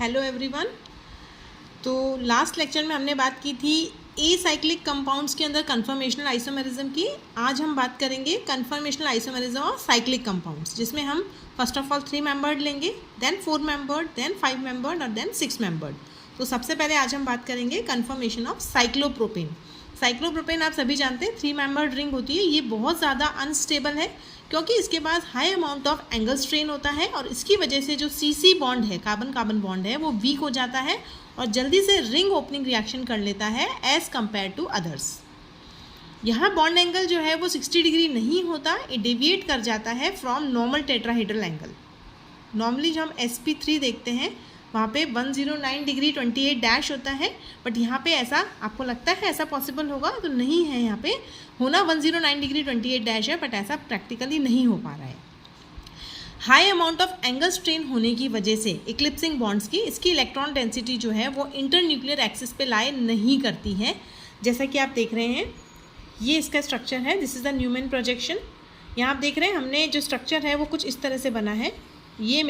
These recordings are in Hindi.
Hello everyone. तो लास्ट लेक्चर में हमने बात की थी एसाइक्लिक कंपाउंड्स के अंदर कन्फर्मेशनल आइसोमेरिज्म की। आज हम बात करेंगे कन्फर्मेशनल आइसोमेरिज्म और साइक्लिक कंपाउंड्स, जिसमें हम फर्स्ट ऑफ ऑल 3 मेंबर्ड लेंगे, देन 4 मेंबर्ड, देन 5 मेंबर्ड और देन 6 मेंबर्ड। तो सबसे पहले आज हम बात करेंगे कन्फर्मेशन ऑफ साइक्लोप्रोपेन। साइक्लोप्रोपेन आप सभी जानते हैं 3 मेंबर्ड रिंग होती है। ये बहुत ज़्यादा अनस्टेबल है क्योंकि इसके पास high amount of angle strain होता है और इसकी वजह से जो CC बॉन्ड है, कार्बन कार्बन बॉन्ड है, वो वीक हो जाता है और जल्दी से रिंग ओपनिंग रिएक्शन कर लेता है एज़ कम्पेयर टू अदर्स। यहाँ बॉन्ड एंगल जो है वो 60 डिग्री नहीं होता, ये डेविएट कर जाता है from normal tetrahedral angle. Normally जो हम sp3 देखते हैं वहाँ पे 109 डिग्री 28 डैश होता है, बट यहाँ पे ऐसा आपको लगता है ऐसा पॉसिबल होगा, तो नहीं है। यहाँ पे होना 109 डिग्री 28 डैश है, बट ऐसा प्रैक्टिकली नहीं हो पा रहा है। High amount of angle strain होने की वजह से इक्लिप्सिंग बॉन्ड्स की इसकी इलेक्ट्रॉन डेंसिटी जो है वो इंटरन्यूक्लियर एक्सिस पे लाई नहीं करती है। जैसा कि आप देख रहे हैं ये इसका स्ट्रक्चर है, this is the Newman projection. यहाँ आप देख रहे हैं हमने जो स्ट्रक्चर है वो कुछ इस तरह से बना है। ये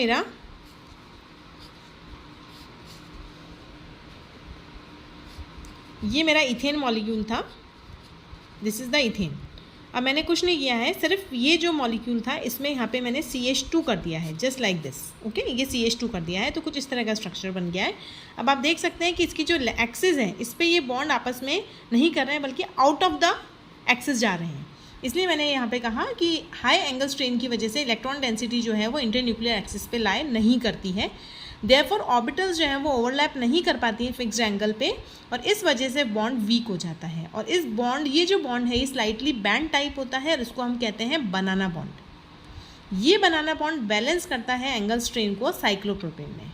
मेरा इथेन मॉलिक्यूल था, दिस इज़ द इथेन। अब मैंने कुछ नहीं किया है, सिर्फ ये जो मॉलिक्यूल था इसमें यहाँ पे मैंने CH2 कर दिया है, जस्ट लाइक दिस। ओके, ये CH2 कर दिया है, तो कुछ इस तरह का स्ट्रक्चर बन गया है। अब आप देख सकते हैं कि इसकी जो एक्सिस है इस पर ये बॉन्ड आपस में नहीं कर रहे हैं बल्कि आउट ऑफ द एक्सिस जा रहे हैं। इसलिए मैंने यहाँ पे कहा कि हाई एंगल स्ट्रेन की वजह से इलेक्ट्रॉन डेंसिटी जो है वो इंटरन्यूक्लियर एक्सिस पे लाई नहीं करती है। देयरफॉर ऑर्बिटल्स जो है वो ओवरलैप नहीं कर पाती है फिक्स्ड एंगल पे और इस वजह से बॉन्ड वीक हो जाता है। और ये जो बॉन्ड है ये स्लाइटली बैंड टाइप होता है और इसको हम कहते हैं बनाना बॉन्ड। ये बनाना बॉन्ड बैलेंस करता है एंगल स्ट्रेन को साइक्लोप्रोपेन में।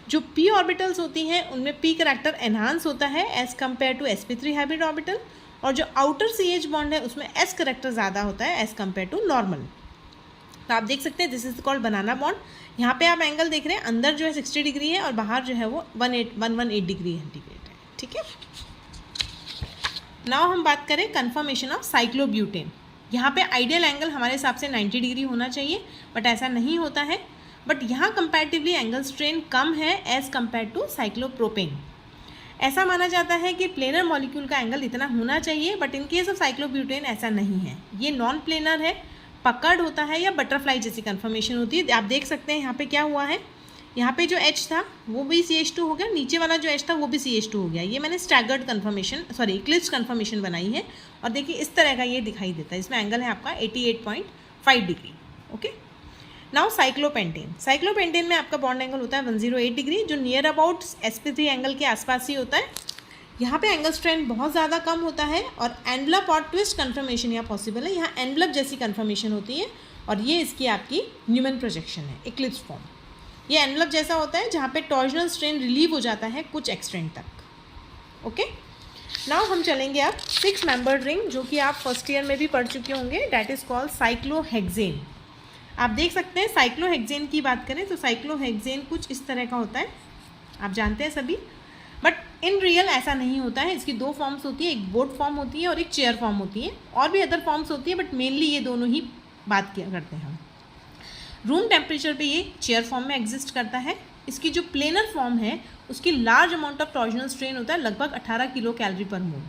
जो p ऑर्बिटल्स होती हैं उनमें p करैक्टर एनहांस होता है as compare to sp3 hybrid orbital, और जो आउटर CH बॉन्ड है उसमें s करैक्टर ज़्यादा होता है एज कम्पेयर टू नॉर्मल। तो आप देख सकते हैं this is called banana bond. यहाँ पे आप एंगल देख रहे हैं, अंदर जो है 60 डिग्री है और बाहर जो है वो 118 डिग्री सेंटीग्रेड है। ठीक है, नाउ हम बात करें कन्फर्मेशन ऑफ साइक्लोब्यूटेन। यहाँ पे आइडियल एंगल हमारे हिसाब से 90 डिग्री होना चाहिए, बट ऐसा नहीं होता है। बट यहाँ कंपैरेटिवली एंगल स्ट्रेन कम है एज कम्पेयर टू साइक्लोप्रोपेन। ऐसा माना जाता है कि प्लेनर मॉलिक्यूल का एंगल इतना होना चाहिए, but in case of cyclobutane ऐसा नहीं है। ये नॉन प्लेनर है, पकड़ होता है या बटरफ्लाई जैसी कन्फर्मेशन होती है। आप देख सकते हैं यहाँ पे क्या हुआ है, यहाँ पे जो H था वो भी CH2 हो गया, नीचे वाला जो H था वो भी CH2 हो गया। ये मैंने स्टैगर्ड कन्फर्मेशन इक्लिप्स कन्फर्मेशन बनाई है और देखिए इस तरह का ये दिखाई देता है। इसमें एंगल है आपका 88.5 degree. Okay, now cyclopentane. Cyclopentane में आपका बॉन्ड एंगल होता है 108 डिग्री, जो नियर अबाउट sp3 एंगल के आसपास ही होता है। यहाँ पे एंगल स्ट्रेन बहुत ज़्यादा कम होता है और एनवलप और ट्विस्ट कन्फर्मेशन यहाँ पॉसिबल है। यहाँ एनवलप जैसी कन्फर्मेशन होती है और ये इसकी आपकी न्यूमैन प्रोजेक्शन है, इक्लिप्स फॉर्म। ये एनवलप जैसा होता है जहाँ पे टॉर्जनल स्ट्रेन रिलीव हो जाता है कुछ एक्सटेंट तक। ओके, नाउ हम चलेंगे अब 6 मेंबर्ड रिंग, जो कि आप फर्स्ट ईयर में भी पढ़ चुके होंगे, डैट इज़ कॉल्ड साइक्लोहेक्सेन। आप देख सकते हैं साइक्लोहेक्सेन की बात करें तो साइक्लोहेक्सेन कुछ इस तरह का होता है, आप जानते हैं सभी। बट इन रियल ऐसा नहीं होता है। इसकी 2 फॉर्म्स होती है, एक बोट फॉर्म होती है और एक चेयर फॉर्म होती है। और भी अदर फॉर्म्स होती है, बट मेनली ये दोनों ही बात किया करते हैं हम। रूम टेम्परेचर पे ये चेयर फॉर्म में एग्जिस्ट करता है। इसकी जो प्लेनर फॉर्म है उसकी large amount of torsional strain होता है, लगभग 18 kilo calorie per mole,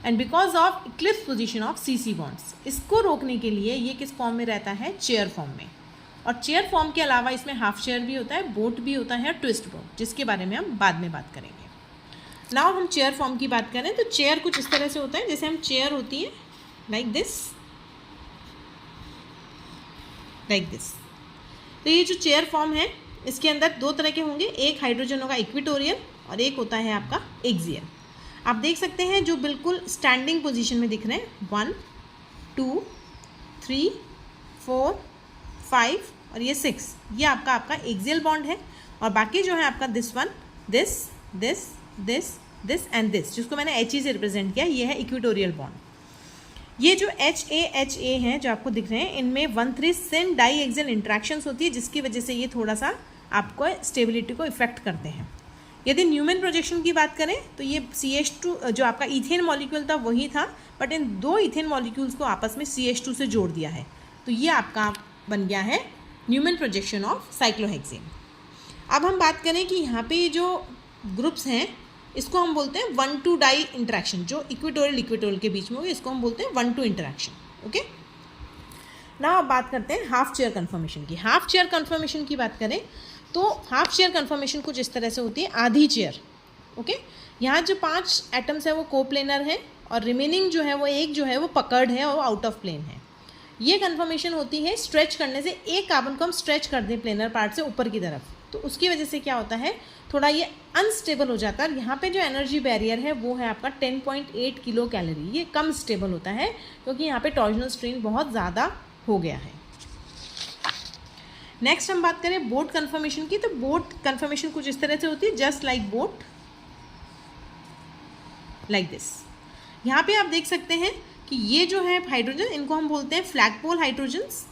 and because of eclipse position of CC bonds. इसको रोकने के लिए ये किस फॉर्म में रहता है, चेयर फॉर्म में। और चेयर फॉर्म के अलावा इसमें हाफ चेयर भी होता है, बोट भी होता है और ट्विस्ट बोट, जिसके बारे में हम बाद में बात करेंगे। नाउ हम चेयर फॉर्म की बात करें तो चेयर कुछ इस तरह से होता है, जैसे हम चेयर होती है लाइक दिस। तो ये जो चेयर फॉर्म है इसके अंदर 2 तरह के होंगे, एक हाइड्रोजन होगा इक्वेटोरियल और एक होता है आपका एक्सियल। आप देख सकते हैं जो बिल्कुल स्टैंडिंग पोजीशन में दिख रहे हैं 1 2 3 4 5 और ये 6, ये आपका एक्सियल बॉन्ड है। और बाकी जो है आपका this one, this this this this and this, जिसको मैंने HE से रिप्रेजेंट किया, ये है इक्वेटोरियल बॉन्ड। ये जो HA हैं जो आपको दिख रहे हैं, इनमें 1,3 सिन डाई एक्सियल इंट्रैक्शंस होती है, जिसकी वजह से ये थोड़ा सा आपको स्टेबिलिटी को इफेक्ट करते हैं। यदि न्यूमैन प्रोजेक्शन की बात करें तो ये CH2 जो आपका इथेन मॉलिक्यूल था वही था, बट इन 2 इथेन मॉलिक्यूल्स को आपस में CH2 से जोड़ दिया है, तो ये आपका बन गया है न्यूमैन प्रोजेक्शन ऑफ साइक्लोहेक्सेन। अब हम बात करें कि यहाँ पे जो ग्रुप्स हैं इसको हम बोलते हैं 1-2 डाई इंटरेक्शन, जो इक्वेटोरियल इक्वेटोरियल के बीच में हो इसको हम बोलते हैं 1-2 इंटरेक्शन। ओके, ना अब बात करते हैं हाफ चेयर कन्फर्मेशन की। हाफ चेयर कन्फर्मेशन की बात करें तो हाफ चेयर कन्फर्मेशन कुछ इस तरह से होती है, आधी चेयर। ओके, यहाँ जो 5 एटम्स है वो कोप्लेनर है और रिमेनिंग जो है वो एक जो है वो पकड़ है और आउट ऑफ प्लेन है। ये कन्फर्मेशन होती है स्ट्रेच करने से, एक कार्बन को हम स्ट्रेच कर दें प्लेनर पार्ट से ऊपर की तरफ, तो उसकी वजह से क्या होता है, थोड़ा ये अनस्टेबल हो जाता है। यहाँ पे जो एनर्जी बैरियर है वो है आपका 10.8 किलो कैलोरी, ये कम स्टेबल होता है क्योंकि यहाँ पे टॉर्जनल स्ट्रेन बहुत ज़्यादा हो गया है। नेक्स्ट हम बात करें बोट कन्फर्मेशन की, तो बोट कन्फर्मेशन कुछ इस तरह से होती है, just like boat, like this. यहाँ पे आप देख सकते हैं कि ये जो है हाइड्रोजन, इनको हम बोलते हैं फ्लैगपोल हाइड्रोजन्स,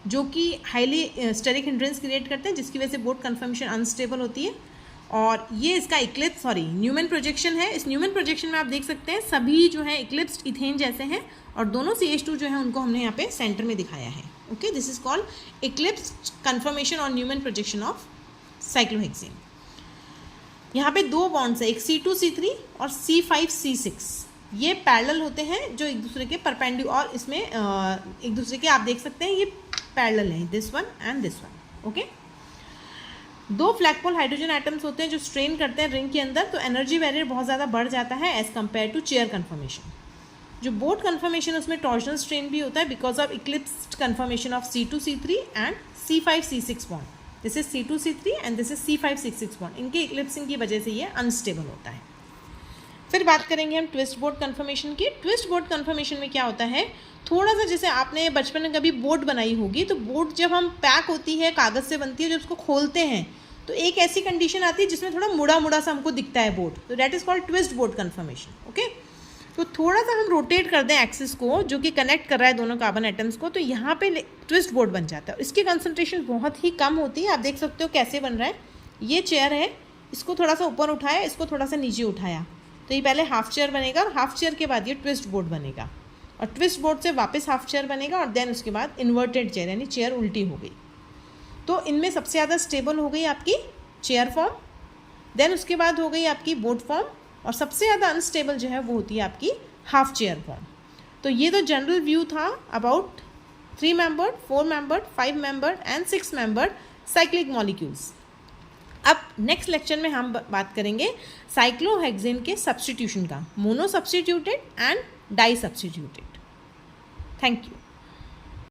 जो कि हाईली स्टेरिक हिंड्रेंस क्रिएट करते हैं, जिसकी वजह से बोट कन्फर्मेशन अनस्टेबल होती है। और ये इसका इक्लिप्स न्यूमैन प्रोजेक्शन है। इस न्यूमैन प्रोजेक्शन में आप देख सकते हैं सभी जो है इक्लिप्स्ड इथेन जैसे हैं और दोनों CH2 जो है उनको हमने यहाँ पे सेंटर में दिखाया है। Okay, this is called eclipsed conformation और न्यूमैन प्रोजेक्शन ऑफ साइक्लोहेक्सेन। यहाँ पे 2 बॉन्ड्स है, एक C2C3 और C5C6, ये पैरेलल होते हैं जो एक दूसरे के परपेंडिकुलर, और इसमें एक दूसरे के आप देख सकते हैं ये पैरेलल है, this one and this one. Okay, 2 flagpole hydrogen atoms होते हैं जो स्ट्रेन करते हैं रिंग के अंदर, तो एनर्जी बैरियर बहुत ज़्यादा बढ़ जाता है as compare to chair conformation. जो बोट कन्फर्मेशन उसमें टॉर्जनल स्ट्रेन भी होता है because of eclipsed conformation of C2C3 and C5C6 bond, this is C2C3 and this is C5C6 bond, इनके इक्लिप्सिंग की वजह से ये अनस्टेबल होता है। फिर बात करेंगे हम ट्विस्ट बोट कन्फर्मेशन की। ट्विस्ट बोट कन्फर्मेशन में क्या होता है, थोड़ा सा जैसे आपने बचपन में कभी बोट बनाई होगी, तो बोट जब हम पैक होती है, कागज़ से बनती है, जब उसको खोलते हैं तो एक ऐसी कंडीशन आती है जिसमें थोड़ा मुड़ा मुड़ा सा हमको दिखता है बोट, तो that is called twist boat conformation. Okay, तो थोड़ा सा हम रोटेट कर दें एक्सिस को जो कि कनेक्ट कर रहा है दोनों कार्बन एटम्स को, तो यहाँ पे ट्विस्ट बोट बन जाता है। इसकी कंसंट्रेशन बहुत ही कम होती है, आप देख सकते हो कैसे बन रहा है। ये चेयर है, इसको थोड़ा सा ऊपर उठाया, इसको थोड़ा सा नीचे उठाया, तो ये पहले हाफ चेयर बनेगा और हाफ चेयर के बाद ये ट्विस्ट बोट बनेगा और ट्विस्ट बोट से वापस हाफ चेयर बनेगा और देन उसके बाद इन्वर्टेड चेयर, यानी चेयर उल्टी हो गई। तो इनमें सबसे ज़्यादा स्टेबल हो गई आपकी चेयर फॉर्म, देन उसके बाद हो गई आपकी बोट फॉर्म, और सबसे ज़्यादा अनस्टेबल जो है वो होती है आपकी हाफ चेयर फॉर्म। तो ये तो जनरल व्यू था about 3 membered, 4 membered, 5 membered and 6 membered cyclic molecules. अब नेक्स्ट लेक्चर में हम बात करेंगे साइक्लोहेक्सेन के सब्स्टिट्यूशन का, mono substituted and di substituted. Thank you.